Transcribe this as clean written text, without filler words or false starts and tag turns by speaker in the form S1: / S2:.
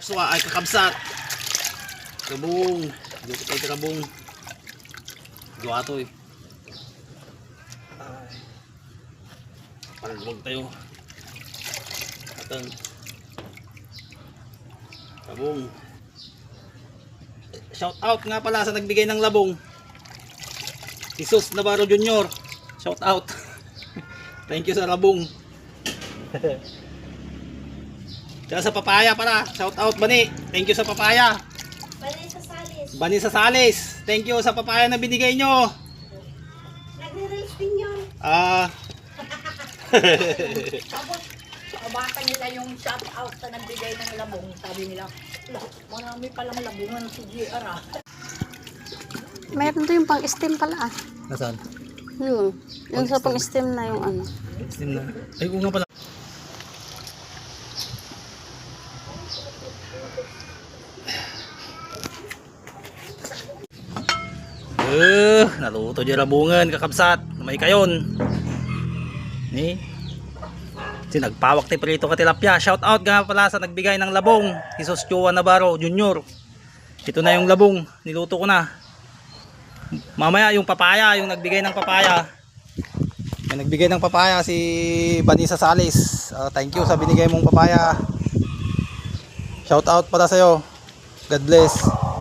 S1: Suwa ay kakabsat. Kabung. Dito tayo kabung. Gawa to eh. Ay. Palagwag tayo. Atang. Kabung. Shout out nga pala sa nagbigay ng labong. Jesus Navarro Jr. Shout out. Thank you sa labong. Kaya sa papaya para. Shout out Bani. Thank you sa papaya.
S2: Bani sa salis.
S1: Bani sa salis. Thank you sa papaya na binigay nyo.
S2: Nagre-reels din yun.
S3: Tapos, kabata nila yung shout out sa nagbigay ng labong. Sabi nila, marami palang labungan si JR ah.
S2: Mayroon doon yung pang-steam pala ah.
S1: Nasaan?
S2: Yun. Yung sa pang-steam na yung ano.
S1: Steam na. Ay, nga pala. Naluto dyan labungan, kakabsat. May kayon. Ni. Nagpawak ti prito ka tilapia. Shout out nga pala sa nagbigay ng labong. Jesus Navarro Jr. Ito na yung labong. Niluto ko na. Mamaya yung papaya, yung nagbigay ng papaya. Yung nagbigay ng papaya si Vanessa Salis. Thank you sa binigay mong papaya. Shout out para sa'yo. God bless.